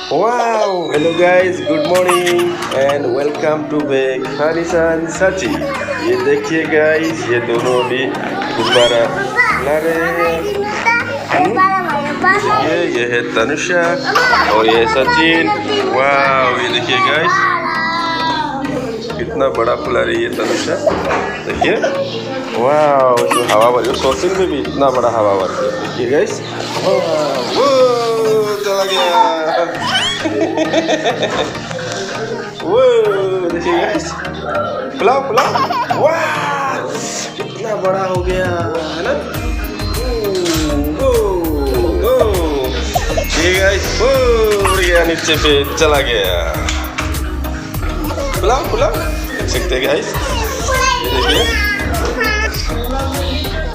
Wow, hello guys, good morning and welcome to back Son Sachin। ये देखिए guys, ये दोनों अभी गुब्बारा ला रहे हैं। ये है तनुषा और ये सचिन। वाह, ये देखिए गाइस, कितना बड़ा फुला रही है तनुषा। देखिए, वाह, जो हवा भर, सचिन में भी इतना बड़ा हवा भर। देखिए गाइस, चला गया। वो देखिए गाइस, फुलाओ फुलाओ। वाह, कितना बड़ा हो गया है ना। ये गाइस उड़ गया, नीचे पे चला गया। फुलाओ फुलाओ, देख सकते हैं गाइस। ये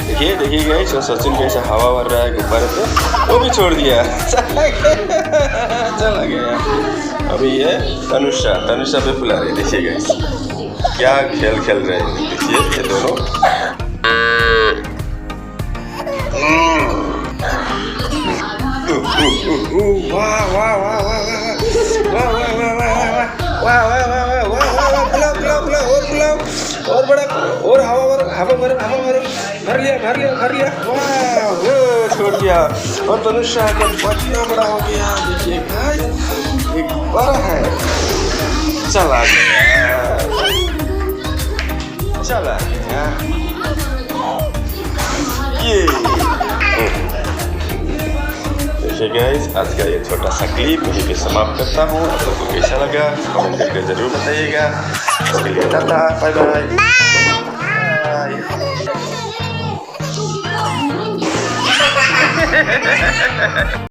देखिए देखिए गाइस, सचिन कैसे हवा भर रहा है गुब्बारे पे, वो भी छोड़ दिया। चला गया। अभी ये तनुषा पे फुला रही है। देखिए गाइस, क्या खेल खेल रहे हैं। देखिए ये दोनों। वाह वाह वाह वाह वाह वाह वाह वाह वाह वाह वाह वाह वाह वाह, फुलाओ फुलाओ फुलाओ, और फुलाओ, और बड़ा, और हवा भर लिया। वाह, वो छोड़ दिया। और तनुषा का कितना बड़ा हो गया। देखिए गाइस, एक बड़ा है। चला गया ये। देखिए गाइस, आज का ये छोटा सा क्लिप यहीं पे समाप्त करता हूँ। आप लोगों को कैसा लगा कमेंट करके जरूर बताइएगा। उसके लिए टाटा, बाय बाय।